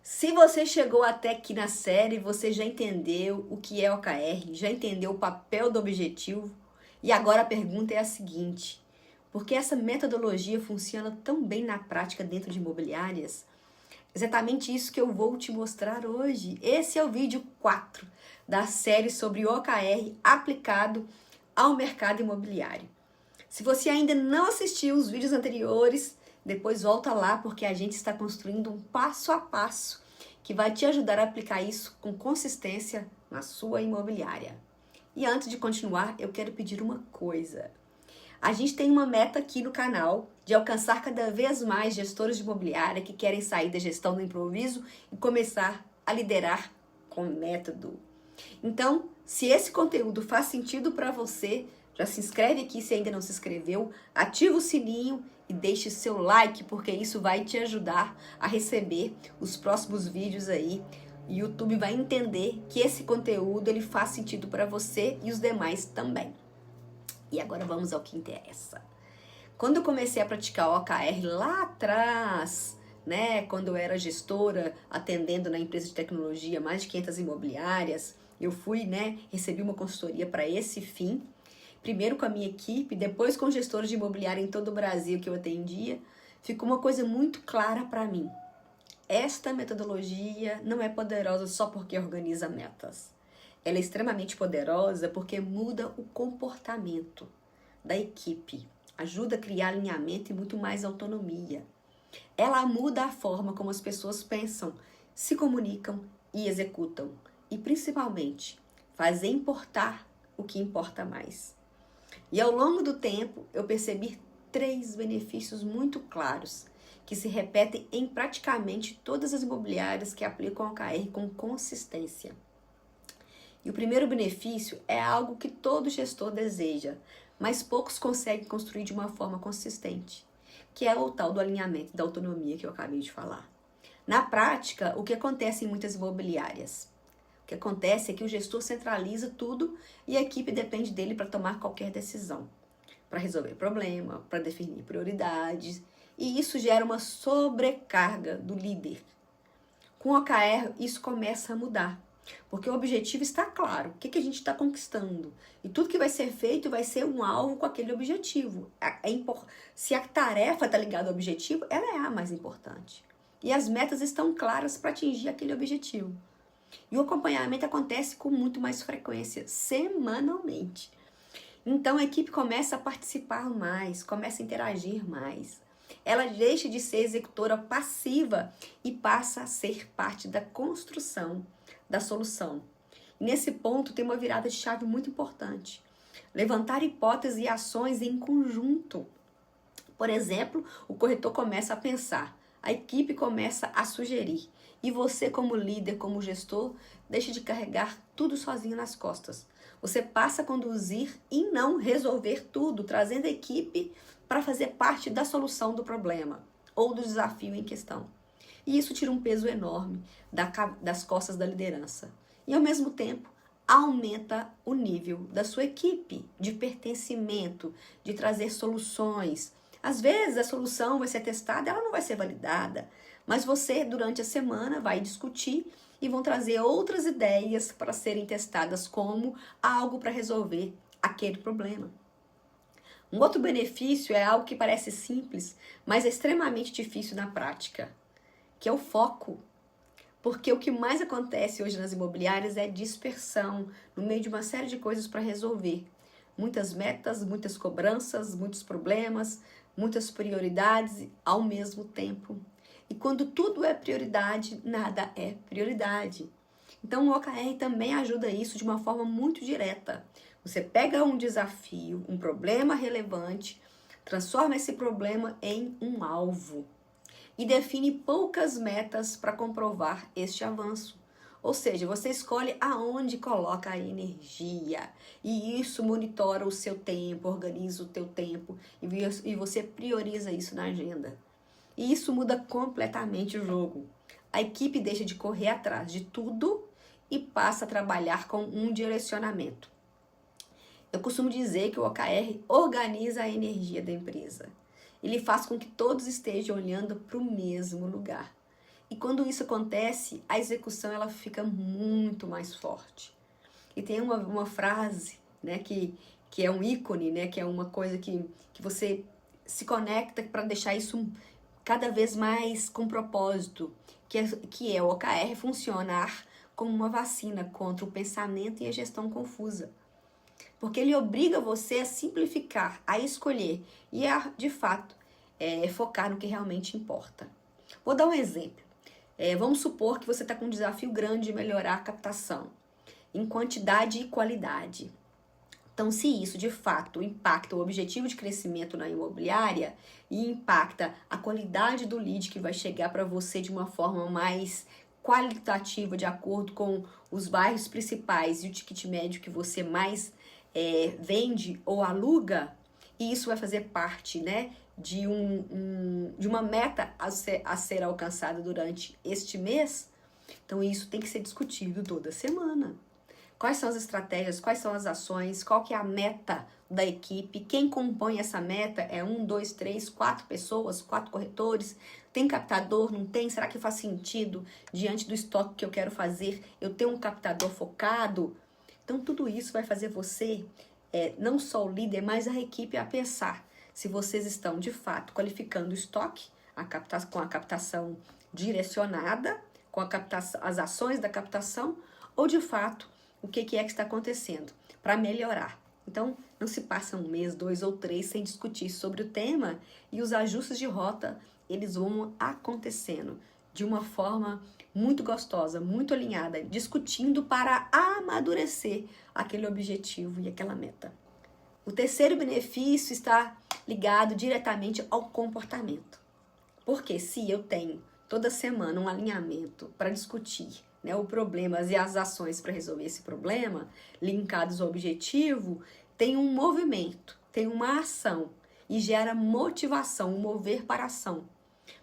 Se você chegou até aqui na série, você já entendeu o que é OKR, já entendeu o papel do objetivo. E agora a pergunta é a seguinte: por que essa metodologia funciona tão bem na prática dentro de imobiliárias? Exatamente isso que eu vou te mostrar hoje. Esse é o vídeo 4 da série sobre OKR aplicado ao mercado imobiliário. Se você ainda não assistiu os vídeos anteriores, depois volta lá, porque a gente está construindo um passo a passo que vai te ajudar a aplicar isso com consistência na sua imobiliária. E antes de continuar, eu quero pedir uma coisa. A gente tem uma meta aqui no canal de alcançar cada vez mais gestores de imobiliária que querem sair da gestão do improviso e começar a liderar com método. Então, se esse conteúdo faz sentido para você, já se inscreve aqui se ainda não se inscreveu, ativa o sininho e deixe seu like, porque isso vai te ajudar a receber os próximos vídeos aí. O YouTube vai entender que esse conteúdo ele faz sentido para você e os demais também. E agora vamos ao que interessa. Quando eu comecei a praticar OKR lá atrás, quando eu era gestora, atendendo na empresa de tecnologia, mais de 500 imobiliárias, eu fui, recebi uma consultoria para esse fim. Primeiro com a minha equipe, depois com gestores de imobiliária em todo o Brasil que eu atendia, ficou uma coisa muito clara para mim. Esta metodologia não é poderosa só porque organiza metas. Ela é extremamente poderosa porque muda o comportamento da equipe, ajuda a criar alinhamento e muito mais autonomia. Ela muda a forma como as pessoas pensam, se comunicam e executam. E principalmente, faz importar o que importa mais. E ao longo do tempo, eu percebi 3 benefícios muito claros que se repetem em praticamente todas as imobiliárias que aplicam OKR com consistência. E o primeiro benefício é algo que todo gestor deseja, mas poucos conseguem construir de uma forma consistente, que é o tal do alinhamento da autonomia que eu acabei de falar. Na prática, o que acontece em muitas imobiliárias? O que acontece é que o gestor centraliza tudo e a equipe depende dele para tomar qualquer decisão, para resolver problema, para definir prioridades, e isso gera uma sobrecarga do líder. Com o OKR, isso começa a mudar, porque o objetivo está claro, o que a gente está conquistando, e tudo que vai ser feito vai ser um alvo com aquele objetivo. Se a tarefa está ligada ao objetivo, ela é a mais importante, e as metas estão claras para atingir aquele objetivo. E o acompanhamento acontece com muito mais frequência, semanalmente. Então a equipe começa a participar mais, começa a interagir mais. Ela deixa de ser executora passiva e passa a ser parte da construção da solução. E nesse ponto tem uma virada de chave muito importante. Levantar hipóteses e ações em conjunto. Por exemplo, o corretor começa a pensar, a equipe começa a sugerir. E você, como líder, como gestor, deixa de carregar tudo sozinho nas costas. Você passa a conduzir e não resolver tudo, trazendo a equipe para fazer parte da solução do problema ou do desafio em questão. E isso tira um peso enorme das costas da liderança. E, ao mesmo tempo, aumenta o nível da sua equipe de pertencimento, de trazer soluções. Às vezes, a solução vai ser testada, ela não vai ser validada. Mas você, durante a semana, vai discutir e vão trazer outras ideias para serem testadas como algo para resolver aquele problema. Um outro benefício é algo que parece simples, mas é extremamente difícil na prática, que é o foco. Porque o que mais acontece hoje nas imobiliárias é dispersão, no meio de uma série de coisas para resolver. Muitas metas, muitas cobranças, muitos problemas, muitas prioridades ao mesmo tempo. E quando tudo é prioridade, nada é prioridade. Então o OKR também ajuda isso de uma forma muito direta. Você pega um desafio, um problema relevante, transforma esse problema em um alvo e define poucas metas para comprovar este avanço. Ou seja, você escolhe aonde coloca a energia e isso monitora o seu tempo, organiza o teu tempo e você prioriza isso na agenda. E isso muda completamente o jogo. A equipe deixa de correr atrás de tudo e passa a trabalhar com um direcionamento. Eu costumo dizer que o OKR organiza a energia da empresa. Ele faz com que todos estejam olhando para o mesmo lugar. E quando isso acontece, a execução ela fica muito mais forte. E tem uma frase, né, que é um ícone, né, que é uma coisa que você se conecta para deixar isso cada vez mais com propósito, que é o OKR funcionar como uma vacina contra o pensamento e a gestão confusa. Porque ele obriga você a simplificar, a escolher e a, de fato, focar no que realmente importa. Vou dar um exemplo. Vamos supor que você está com um desafio grande de melhorar a captação em quantidade e qualidade. Então, se isso de fato impacta o objetivo de crescimento na imobiliária e impacta a qualidade do lead que vai chegar para você de uma forma mais qualitativa, de acordo com os bairros principais e o ticket médio que você mais vende ou aluga, e isso vai fazer parte, né, de uma meta a ser alcançada durante este mês, então isso tem que ser discutido toda semana. Quais são as estratégias, quais são as ações, qual que é a meta da equipe, quem compõe essa meta, 1, 2, 3, 4 pessoas, 4 corretores, tem captador, não tem? Será que faz sentido, diante do estoque que eu quero fazer, eu ter um captador focado? Então tudo isso vai fazer você, não só o líder, mas a equipe a pensar se vocês estão de fato qualificando o estoque, com a captação direcionada, com as ações da captação, ou de fato o que é que está acontecendo para melhorar. Então, não se passa 1 mês, 2 ou 3 sem discutir sobre o tema, e os ajustes de rota, eles vão acontecendo de uma forma muito gostosa, muito alinhada, discutindo para amadurecer aquele objetivo e aquela meta. O terceiro benefício está ligado diretamente ao comportamento. Porque se eu tenho toda semana um alinhamento para discutir, né, o problema e as ações para resolver esse problema, linkados ao objetivo, tem um movimento, tem uma ação e gera motivação, um mover para a ação.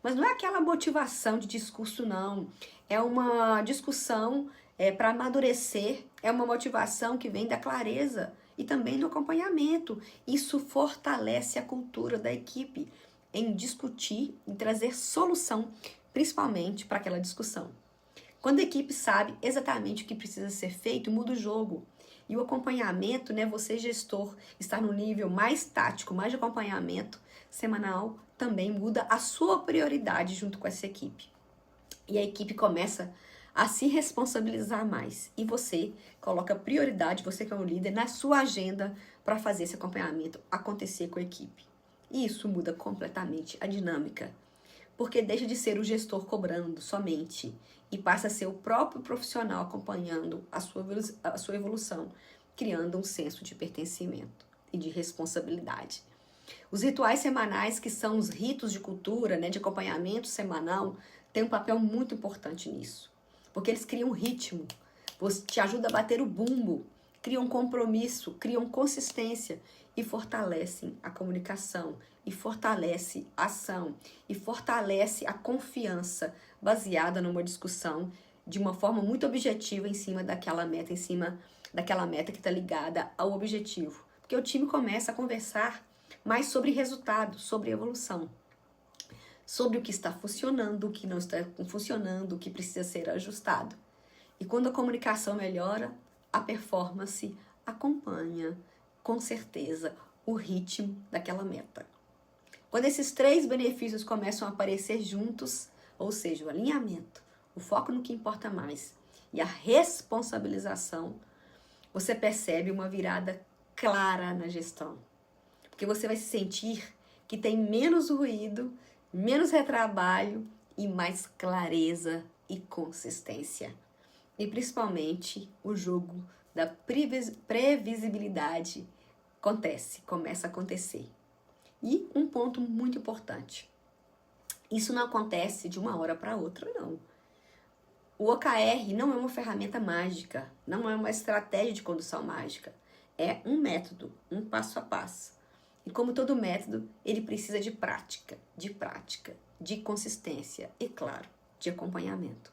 Mas não é aquela motivação de discurso, não. É uma discussão para amadurecer, é uma motivação que vem da clareza e também do acompanhamento. Isso fortalece a cultura da equipe em discutir e trazer solução, principalmente para aquela discussão. Quando a equipe sabe exatamente o que precisa ser feito, muda o jogo. E o acompanhamento, né, você gestor, estar no nível mais tático, mais de acompanhamento semanal, também muda a sua prioridade junto com essa equipe. E a equipe começa a se responsabilizar mais. E você coloca prioridade, você que é um líder, na sua agenda para fazer esse acompanhamento acontecer com a equipe. E isso muda completamente a dinâmica. Porque deixa de ser o gestor cobrando somente e passa a ser o próprio profissional acompanhando a sua evolução, criando um senso de pertencimento e de responsabilidade. Os rituais semanais, que são os ritos de cultura, né, de acompanhamento semanal, têm um papel muito importante nisso. Porque eles criam ritmo, te ajuda a bater o bumbo, criam compromisso, criam consistência e fortalecem a comunicação, e fortalece a ação, e fortalece a confiança baseada numa discussão de uma forma muito objetiva em cima daquela meta, que está ligada ao objetivo. Porque o time começa a conversar mais sobre resultado, sobre evolução, sobre o que está funcionando, o que não está funcionando, o que precisa ser ajustado. E quando a comunicação melhora, a performance acompanha, com certeza, o ritmo daquela meta. Quando esses 3 benefícios começam a aparecer juntos, ou seja, o alinhamento, o foco no que importa mais e a responsabilização, você percebe uma virada clara na gestão. Porque você vai se sentir que tem menos ruído, menos retrabalho e mais clareza e consistência. E principalmente o jogo da previsibilidade começa a acontecer. E um ponto muito importante, isso não acontece de uma hora para outra, não. O OKR não é uma ferramenta mágica, não é uma estratégia de condução mágica, é um método, um passo a passo. E como todo método, ele precisa de prática, de consistência e, claro, de acompanhamento.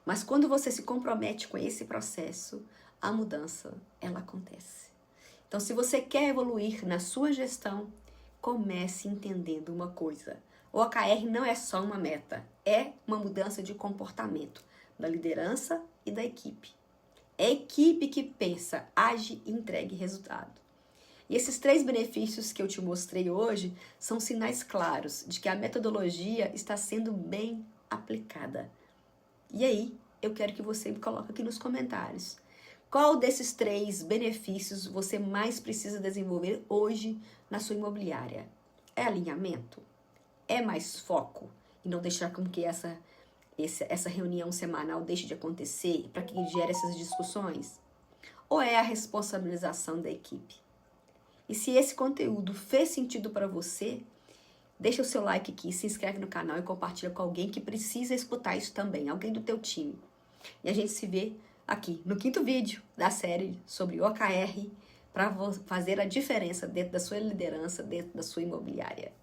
Mas quando você se compromete com esse processo, a mudança, ela acontece. Então, se você quer evoluir na sua gestão, comece entendendo uma coisa: O OKR não é só uma meta, é uma mudança de comportamento da liderança e da equipe. É a equipe que pensa, age e entrega resultado. E esses 3 benefícios que eu te mostrei hoje são sinais claros de que a metodologia está sendo bem aplicada. E aí, eu quero que você me coloque aqui nos comentários. Qual desses 3 benefícios você mais precisa desenvolver hoje na sua imobiliária? É alinhamento? É mais foco? E não deixar com que essa reunião semanal deixe de acontecer para que gere essas discussões? Ou é a responsabilização da equipe? E se esse conteúdo fez sentido para você, deixa o seu like aqui, se inscreve no canal e compartilha com alguém que precisa escutar isso também, alguém do teu time. E a gente se vê aqui no 5º vídeo da série sobre OKR para fazer a diferença dentro da sua liderança, dentro da sua imobiliária.